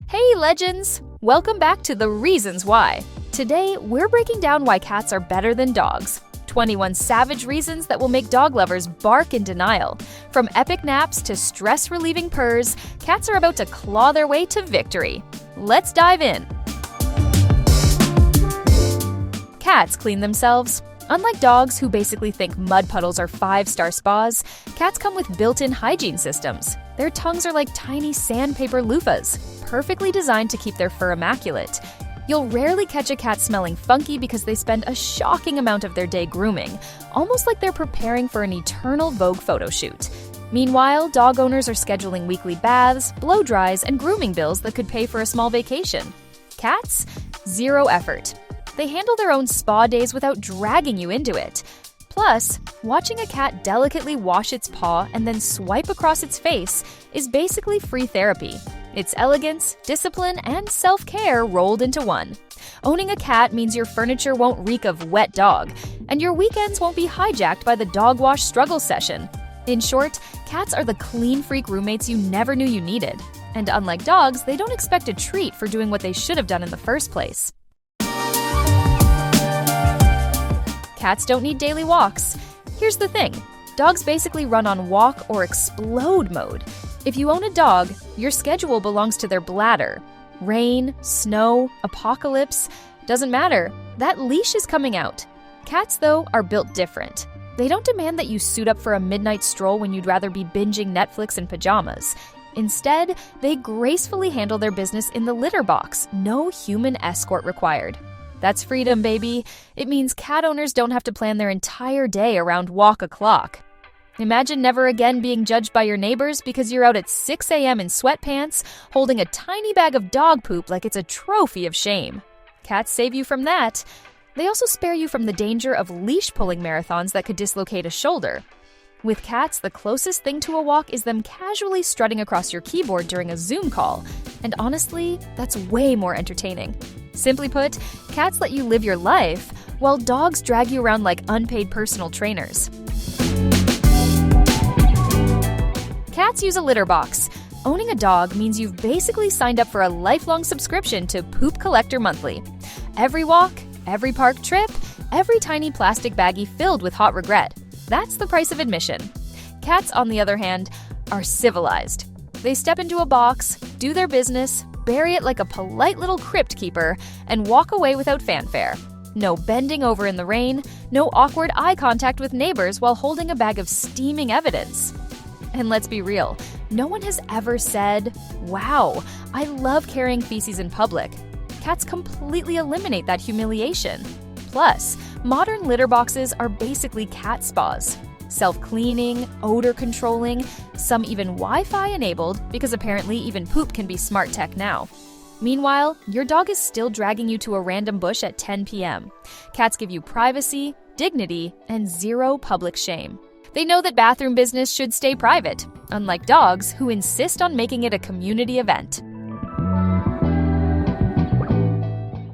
Hey legends! Welcome back to The Reasons Why. Today, we're breaking down why cats are better than dogs. 21 savage reasons that will make dog lovers bark in denial. From epic naps to stress-relieving purrs, cats are about to claw their way to victory. Let's dive in. Cats clean themselves. Unlike dogs, who basically think mud puddles are 5-star spas, cats come with built-in hygiene systems. Their tongues are like tiny sandpaper loofahs, perfectly designed to keep their fur immaculate. You'll rarely catch a cat smelling funky because they spend a shocking amount of their day grooming, almost like they're preparing for an eternal Vogue photo shoot. Meanwhile, dog owners are scheduling weekly baths, blow dries, and grooming bills that could pay for a small vacation. Cats? Zero effort. They handle their own spa days without dragging you into it. Plus, watching a cat delicately wash its paw and then swipe across its face is basically free therapy. It's elegance, discipline, and self-care rolled into one. Owning a cat means your furniture won't reek of wet dog, and your weekends won't be hijacked by the dog wash struggle session. In short, cats are the clean freak roommates you never knew you needed. And unlike dogs, they don't expect a treat for doing what they should have done in the first place. Cats don't need daily walks. Here's the thing, dogs basically run on walk or explode mode. If you own a dog, your schedule belongs to their bladder. Rain, snow, apocalypse, doesn't matter. That leash is coming out. Cats, though, are built different. They don't demand that you suit up for a midnight stroll when you'd rather be binging Netflix in pajamas. Instead, they gracefully handle their business in the litter box, no human escort required. That's freedom, baby. It means cat owners don't have to plan their entire day around walk o'clock. Imagine never again being judged by your neighbors because you're out at 6 a.m. in sweatpants, holding a tiny bag of dog poop like it's a trophy of shame. Cats save you from that. They also spare you from the danger of leash-pulling marathons that could dislocate a shoulder. With cats, the closest thing to a walk is them casually strutting across your keyboard during a Zoom call. And honestly, that's way more entertaining. Simply put, cats let you live your life, while dogs drag you around like unpaid personal trainers. Cats use a litter box. Owning a dog means you've basically signed up for a lifelong subscription to Poop Collector Monthly. Every walk, every park trip, every tiny plastic baggie filled with hot regret. That's the price of admission. Cats, on the other hand, are civilized. They step into a box, do their business, bury it like a polite little crypt keeper, and walk away without fanfare. No bending over in the rain, no awkward eye contact with neighbors while holding a bag of steaming evidence. And let's be real, no one has ever said, "Wow, I love carrying feces in public." Cats completely eliminate that humiliation. Plus, modern litter boxes are basically cat spas. Self-cleaning, odor-controlling, some even Wi-Fi enabled, because apparently even poop can be smart tech now. Meanwhile, your dog is still dragging you to a random bush at 10 p.m. Cats give you privacy, dignity, and zero public shame. They know that bathroom business should stay private, unlike dogs who insist on making it a community event.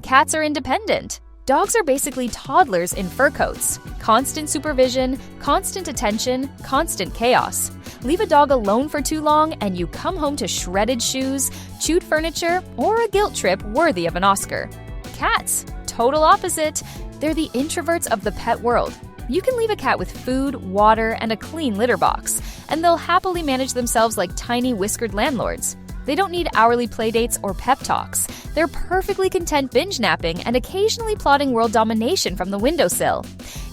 Cats are independent. Dogs are basically toddlers in fur coats. Constant supervision, constant attention, constant chaos. Leave a dog alone for too long and you come home to shredded shoes, chewed furniture, or a guilt trip worthy of an Oscar. Cats, total opposite. They're the introverts of the pet world. You can leave a cat with food, water, and a clean litter box, and they'll happily manage themselves like tiny whiskered landlords. They don't need hourly playdates or pep talks. They're perfectly content binge napping and occasionally plotting world domination from the windowsill.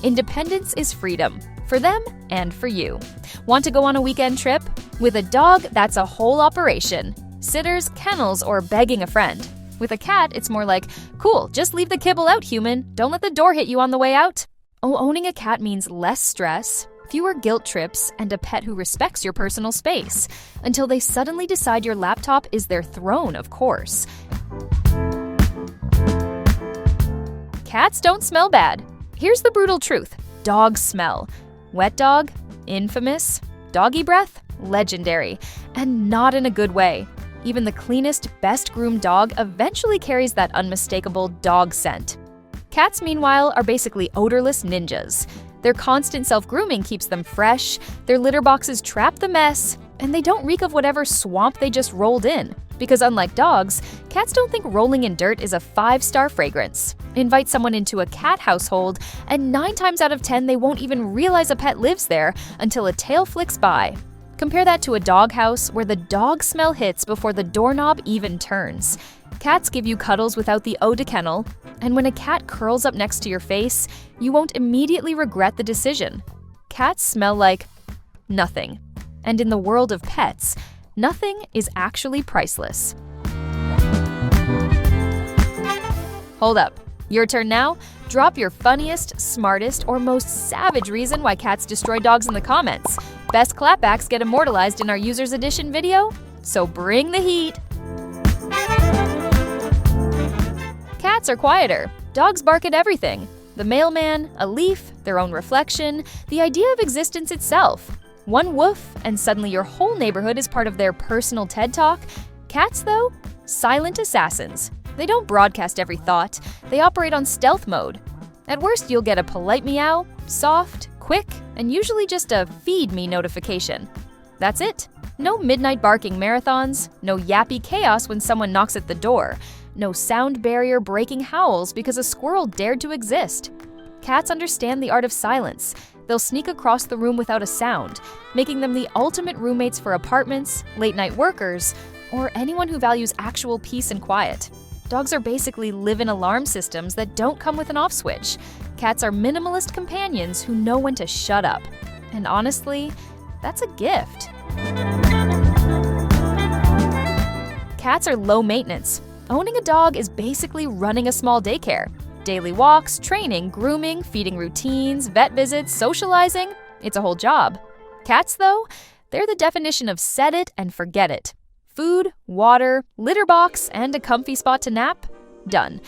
Independence is freedom, for them and for you. Want to go on a weekend trip? With a dog, that's a whole operation. Sitters, kennels, or begging a friend. With a cat, it's more like, cool, just leave the kibble out, human. Don't let the door hit you on the way out. Owning a cat means less stress, fewer guilt trips, and a pet who respects your personal space, until they suddenly decide your laptop is their throne, of course. Cats don't smell bad. Here's the brutal truth. Dogs smell. Wet dog? Infamous. Doggy breath? Legendary. And not in a good way. Even the cleanest, best-groomed dog eventually carries that unmistakable dog scent. Cats, meanwhile, are basically odorless ninjas. Their constant self-grooming keeps them fresh, their litter boxes trap the mess, and they don't reek of whatever swamp they just rolled in. Because unlike dogs, cats don't think rolling in dirt is a 5-star fragrance. Invite someone into a cat household, and 9 times out of 10 they won't even realize a pet lives there until a tail flicks by. Compare that to a dog house where the dog smell hits before the doorknob even turns. Cats give you cuddles without the eau de kennel, and when a cat curls up next to your face, you won't immediately regret the decision. Cats smell like nothing. And in the world of pets, nothing is actually priceless. Hold up. Your turn now. Drop your funniest, smartest, or most savage reason why cats destroy dogs in the comments. Best clapbacks get immortalized in our Users Edition video, so bring the heat. Cats are quieter. Dogs bark at everything. The mailman, a leaf, their own reflection, the idea of existence itself. One woof, and suddenly your whole neighborhood is part of their personal TED Talk. Cats, though? Silent assassins. They don't broadcast every thought. They operate on stealth mode. At worst, you'll get a polite meow, soft, quick, and usually just a feed me notification. That's it. No midnight barking marathons, no yappy chaos when someone knocks at the door, no sound barrier breaking howls because a squirrel dared to exist. Cats understand the art of silence. They'll sneak across the room without a sound, making them the ultimate roommates for apartments, late-night workers, or anyone who values actual peace and quiet. Dogs are basically live-in alarm systems that don't come with an off switch. Cats are minimalist companions who know when to shut up. And honestly, that's a gift. Cats are low maintenance. Owning a dog is basically running a small daycare. Daily walks, training, grooming, feeding routines, vet visits, socializing – it's a whole job. Cats, though, they're the definition of set it and forget it. Food, water, litter box, and a comfy spot to nap? Done.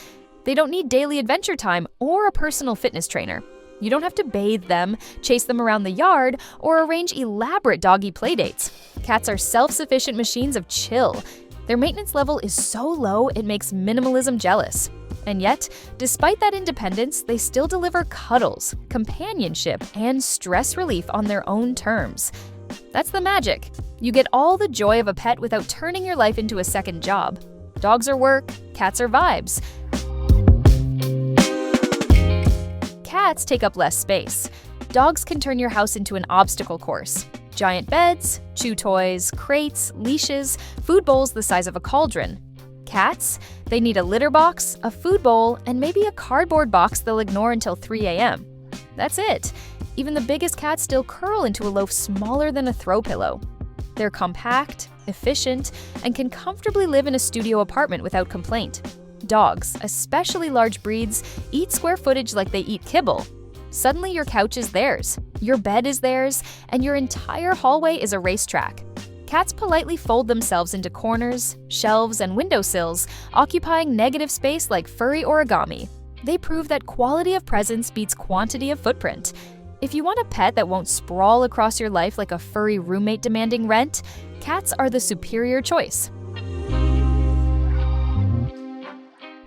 They don't need daily adventure time or a personal fitness trainer. You don't have to bathe them, chase them around the yard, or arrange elaborate doggy playdates. Cats are self-sufficient machines of chill. Their maintenance level is so low it makes minimalism jealous. And yet, despite that independence, they still deliver cuddles, companionship, and stress relief on their own terms. That's the magic. You get all the joy of a pet without turning your life into a second job. Dogs are work, cats are vibes. Cats take up less space. Dogs can turn your house into an obstacle course. Giant beds, chew toys, crates, leashes, food bowls the size of a cauldron. Cats? They need a litter box, a food bowl, and maybe a cardboard box they'll ignore until 3 a.m. That's it. Even the biggest cats still curl into a loaf smaller than a throw pillow. They're compact, efficient, and can comfortably live in a studio apartment without complaint. Dogs, especially large breeds, eat square footage like they eat kibble. Suddenly your couch is theirs, your bed is theirs, and your entire hallway is a racetrack. Cats politely fold themselves into corners, shelves, and windowsills, occupying negative space like furry origami. They prove that quality of presence beats quantity of footprint. If you want a pet that won't sprawl across your life like a furry roommate demanding rent, cats are the superior choice.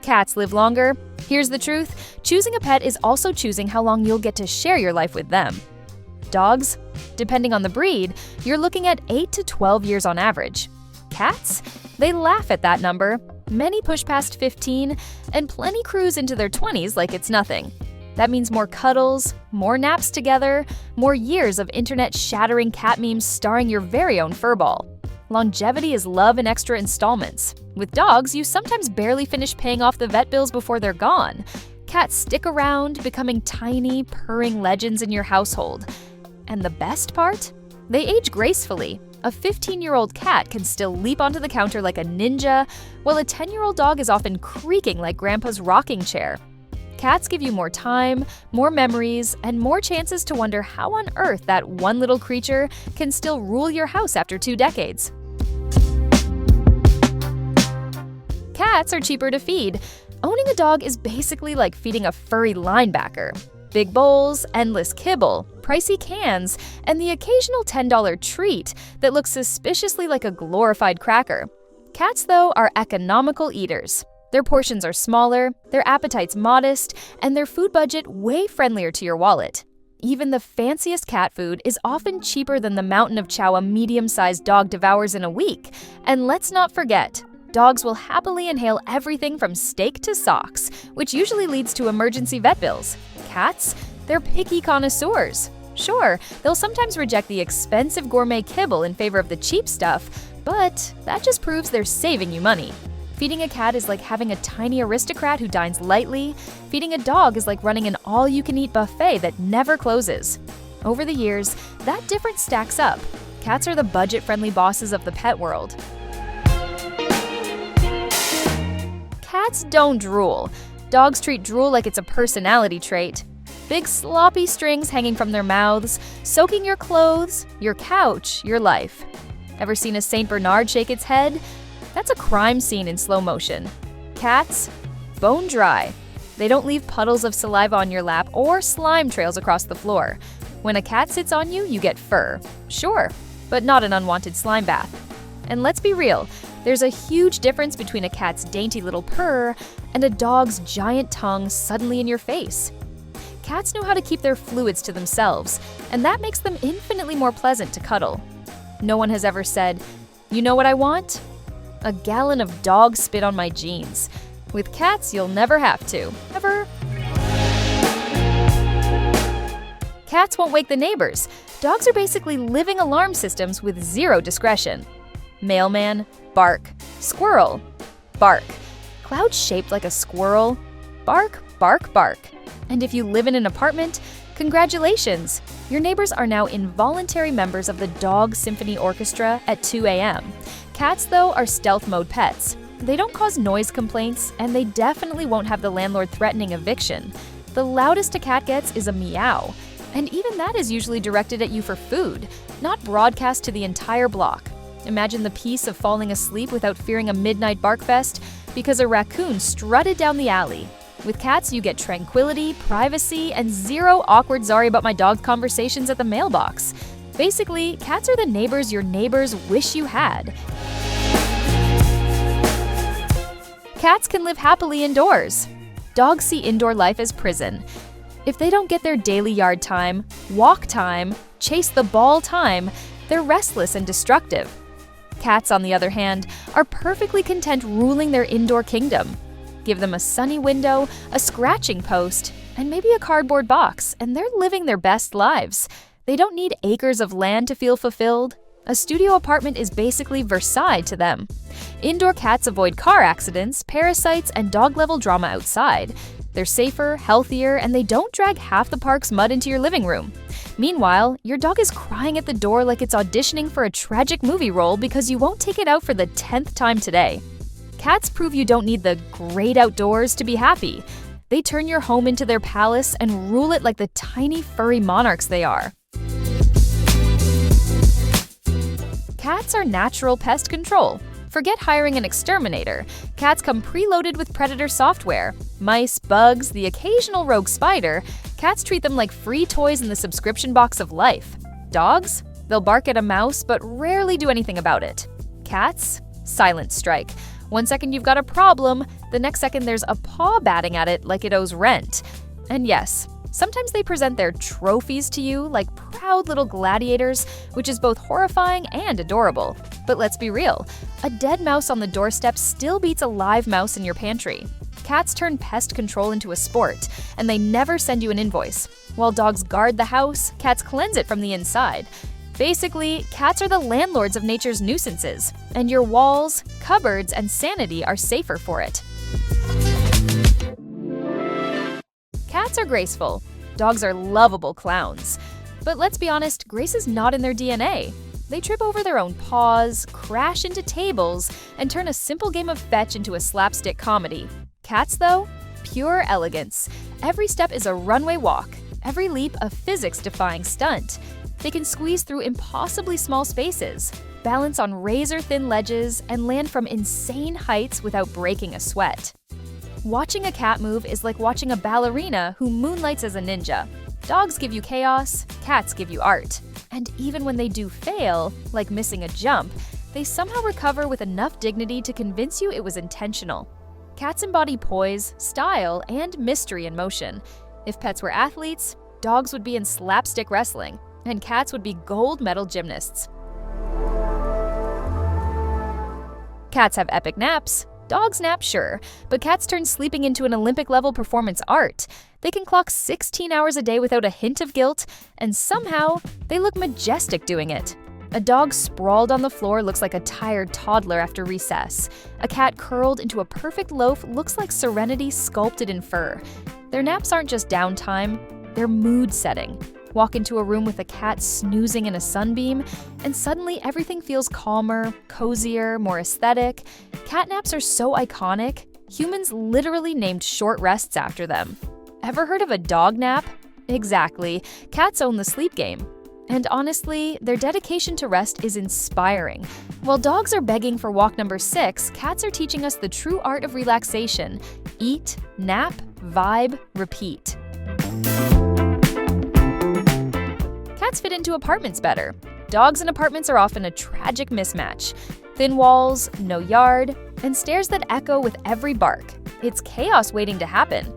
Cats live longer. Here's the truth: choosing a pet is also choosing how long you'll get to share your life with them. Dogs? Depending on the breed, you're looking at 8 to 12 years on average. Cats? They laugh at that number. Many push past 15, and plenty cruise into their 20s like it's nothing. That means more cuddles, more naps together, more years of internet-shattering cat memes starring your very own furball. Longevity is love in extra installments. With dogs, you sometimes barely finish paying off the vet bills before they're gone. Cats stick around, becoming tiny, purring legends in your household. And the best part? They age gracefully. A 15-year-old cat can still leap onto the counter like a ninja, while a 10-year-old dog is often creaking like grandpa's rocking chair. Cats give you more time, more memories, and more chances to wonder how on earth that one little creature can still rule your house after 2 decades. Cats are cheaper to feed. Owning a dog is basically like feeding a furry linebacker. Big bowls, endless kibble, pricey cans, and the occasional $10 treat that looks suspiciously like a glorified cracker. Cats, though, are economical eaters. Their portions are smaller, their appetites modest, and their food budget way friendlier to your wallet. Even the fanciest cat food is often cheaper than the mountain of chow a medium-sized dog devours in a week. And let's not forget, Dogs will happily inhale everything from steak to socks, which usually leads to emergency vet bills. Cats? They're picky connoisseurs. Sure, they'll sometimes reject the expensive gourmet kibble in favor of the cheap stuff, but that just proves they're saving you money. Feeding a cat is like having a tiny aristocrat who dines lightly. Feeding a dog is like running an all-you-can-eat buffet that never closes. Over the years, that difference stacks up. Cats are the budget-friendly bosses of the pet world. Cats don't drool. Dogs treat drool like it's a personality trait. Big sloppy strings hanging from their mouths, soaking your clothes, your couch, your life. Ever seen a Saint Bernard shake its head? That's a crime scene in slow motion. Cats? Bone dry. They don't leave puddles of saliva on your lap or slime trails across the floor. When a cat sits on you, you get fur. Sure, but not an unwanted slime bath. And let's be real, there's a huge difference between a cat's dainty little purr and a dog's giant tongue suddenly in your face. Cats know how to keep their fluids to themselves, and that makes them infinitely more pleasant to cuddle. No one has ever said, "You know what I want? A gallon of dog spit on my jeans." With cats, you'll never have to. Ever. Cats won't wake the neighbors. Dogs are basically living alarm systems with zero discretion. Mailman, bark. Squirrel, bark. Cloud shaped like a squirrel, bark, bark, bark. And if you live in an apartment, congratulations! Your neighbors are now involuntary members of the Dog Symphony Orchestra at 2 a.m. Cats, though, are stealth mode pets. They don't cause noise complaints, and they definitely won't have the landlord threatening eviction. The loudest a cat gets is a meow, and even that is usually directed at you for food, not broadcast to the entire block. Imagine the peace of falling asleep without fearing a midnight bark fest because a raccoon strutted down the alley. With cats, you get tranquility, privacy, and zero awkward sorry about my dog conversations at the mailbox. Basically, cats are the neighbors your neighbors wish you had. Cats can live happily indoors. Dogs see indoor life as prison. If they don't get their daily yard time, walk time, chase the ball time, they're restless and destructive. Cats, on the other hand, are perfectly content ruling their indoor kingdom. Give them a sunny window, a scratching post, and maybe a cardboard box, and they're living their best lives. They don't need acres of land to feel fulfilled. A studio apartment is basically Versailles to them. Indoor cats avoid car accidents, parasites, and dog-level drama outside. They're safer, healthier, and they don't drag half the park's mud into your living room. Meanwhile, your dog is crying at the door like it's auditioning for a tragic movie role because you won't take it out for the 10th time today. Cats prove you don't need the great outdoors to be happy. They turn your home into their palace and rule it like the tiny furry monarchs they are. Cats are natural pest control. Forget hiring an exterminator. Cats come preloaded with predator software. Mice, bugs, the occasional rogue spider. Cats treat them like free toys in the subscription box of life. Dogs? They'll bark at a mouse but rarely do anything about it. Cats? Silent strike. One second you've got a problem, the next second there's a paw batting at it like it owes rent. And yes, sometimes they present their trophies to you like proud little gladiators, which is both horrifying and adorable. But let's be real, a dead mouse on the doorstep still beats a live mouse in your pantry. Cats turn pest control into a sport, and they never send you an invoice. While dogs guard the house, cats cleanse it from the inside. Basically, cats are the landlords of nature's nuisances, and your walls, cupboards, and sanity are safer for it. Cats are graceful. Dogs are lovable clowns. But let's be honest, grace is not in their DNA. They trip over their own paws, crash into tables, and turn a simple game of fetch into a slapstick comedy. Cats, though? Pure elegance. Every step is a runway walk, every leap a physics-defying stunt. They can squeeze through impossibly small spaces, balance on razor-thin ledges, and land from insane heights without breaking a sweat. Watching a cat move is like watching a ballerina who moonlights as a ninja. Dogs give you chaos, cats give you art. And even when they do fail, like missing a jump, they somehow recover with enough dignity to convince you it was intentional. Cats embody poise, style, and mystery in motion. If pets were athletes, dogs would be in slapstick wrestling, and cats would be gold medal gymnasts. Cats have epic naps. Dogs nap, sure, but cats turn sleeping into an Olympic-level performance art. They can clock 16 hours a day without a hint of guilt, and somehow, they look majestic doing it. A dog sprawled on the floor looks like a tired toddler after recess. A cat curled into a perfect loaf looks like serenity sculpted in fur. Their naps aren't just downtime, they're mood-setting. Walk into a room with a cat snoozing in a sunbeam, and suddenly everything feels calmer, cozier, more aesthetic. Cat naps are so iconic, humans literally named short rests after them. Ever heard of a dog nap? Exactly, cats own the sleep game. And honestly, their dedication to rest is inspiring. While dogs are begging for walk number 6, cats are teaching us the true art of relaxation. Eat, nap, vibe, repeat. Cats fit into apartments better. Dogs and apartments are often a tragic mismatch. Thin walls, no yard, and stairs that echo with every bark. It's chaos waiting to happen.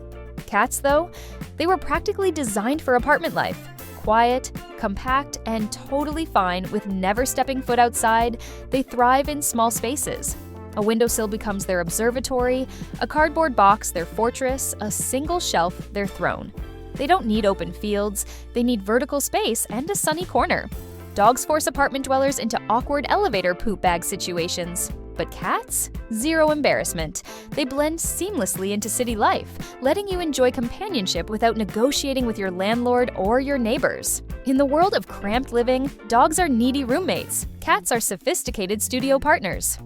Cats, though, they were practically designed for apartment life. Quiet, compact, and totally fine with never stepping foot outside, they thrive in small spaces. A windowsill becomes their observatory, a cardboard box their fortress, a single shelf their throne. They don't need open fields, they need vertical space and a sunny corner. Dogs force apartment dwellers into awkward elevator poop bag situations. But cats? Zero embarrassment. They blend seamlessly into city life, letting you enjoy companionship without negotiating with your landlord or your neighbors. In the world of cramped living, dogs are needy roommates. Cats are sophisticated studio partners.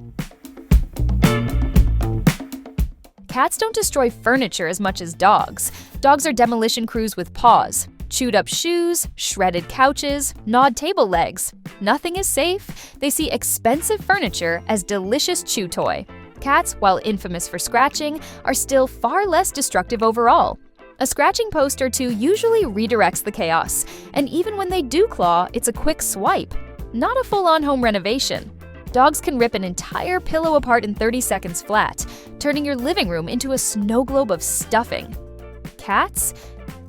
Cats don't destroy furniture as much as dogs. Dogs are demolition crews with paws. Chewed up shoes, shredded couches, gnawed table legs. Nothing is safe. They see expensive furniture as delicious chew toy. Cats, while infamous for scratching, are still far less destructive overall. A scratching post or two usually redirects the chaos, and even when they do claw, it's a quick swipe. Not a full-on home renovation. Dogs can rip an entire pillow apart in 30 seconds flat, turning your living room into a snow globe of stuffing. Cats?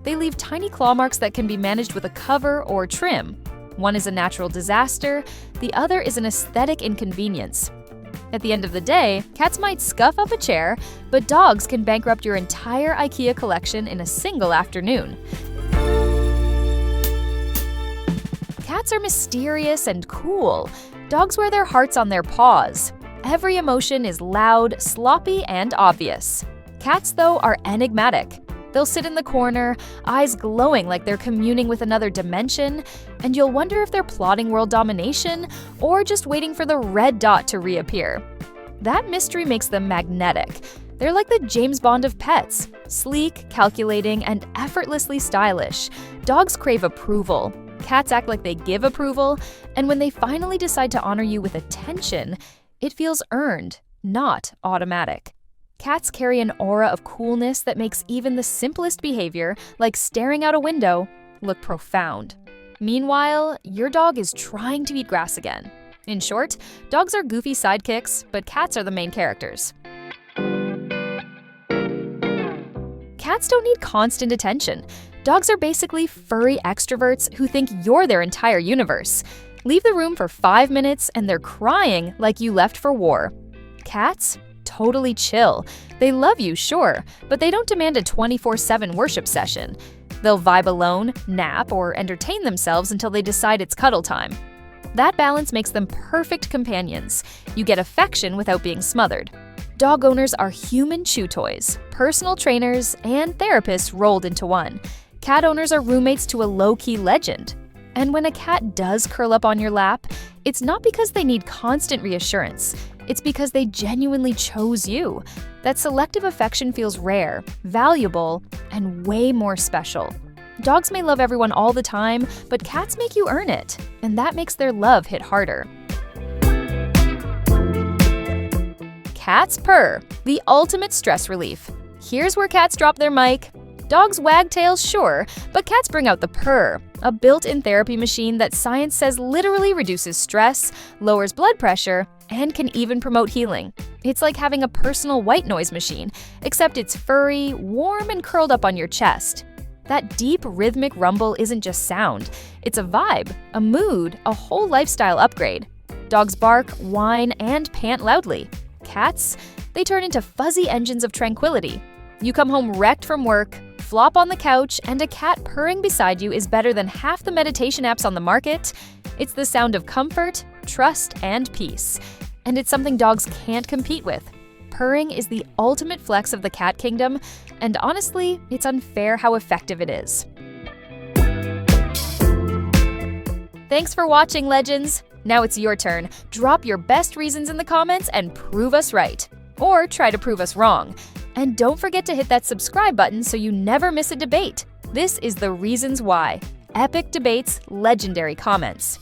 They leave tiny claw marks that can be managed with a cover or trim. One is a natural disaster, the other is an aesthetic inconvenience. At the end of the day, cats might scuff up a chair, but dogs can bankrupt your entire IKEA collection in a single afternoon. Cats are mysterious and cool. Dogs wear their hearts on their paws. Every emotion is loud, sloppy, and obvious. Cats, though, are enigmatic. They'll sit in the corner, eyes glowing like they're communing with another dimension, and you'll wonder if they're plotting world domination or just waiting for the red dot to reappear. That mystery makes them magnetic. They're like the James Bond of pets, sleek, calculating, and effortlessly stylish. Dogs crave approval. Cats act like they give approval, and when they finally decide to honor you with attention, it feels earned, not automatic. Cats carry an aura of coolness that makes even the simplest behavior, like staring out a window, look profound. Meanwhile, your dog is trying to eat grass again. In short, dogs are goofy sidekicks, but cats are the main characters. Cats don't need constant attention. Dogs are basically furry extroverts who think you're their entire universe. Leave the room for 5 minutes and they're crying like you left for war. Cats? Totally chill. They love you, sure, but they don't demand a 24/7 worship session. They'll vibe alone, nap, or entertain themselves until they decide it's cuddle time. That balance makes them perfect companions. You get affection without being smothered. Dog owners are human chew toys, personal trainers, and therapists rolled into one. Cat owners are roommates to a low-key legend. And when a cat does curl up on your lap, it's not because they need constant reassurance. It's because they genuinely chose you. That selective affection feels rare, valuable, and way more special. Dogs may love everyone all the time, but cats make you earn it, and that makes their love hit harder. Cats purr, the ultimate stress relief. Here's where cats drop their mic. Dogs wag tails, sure, but cats bring out the purr, a built-in therapy machine that science says literally reduces stress, lowers blood pressure, and can even promote healing. It's like having a personal white noise machine, except it's furry, warm, and curled up on your chest. That deep, rhythmic rumble isn't just sound. It's a vibe, a mood, a whole lifestyle upgrade. Dogs bark, whine, and pant loudly. cats, they turn into fuzzy engines of tranquility. You come home wrecked from work, flop on the couch, and a cat purring beside you is better than half the meditation apps on the market. It's the sound of comfort, trust, and peace. And it's something dogs can't compete with. Purring is the ultimate flex of the cat kingdom, and honestly, it's unfair how effective it is. Thanks for watching, Legends! Now it's your turn. Drop your best reasons in the comments and prove us right. Or try to prove us wrong. And don't forget to hit that subscribe button so you never miss a debate. This is The Reasons Why. Epic debates, legendary comments.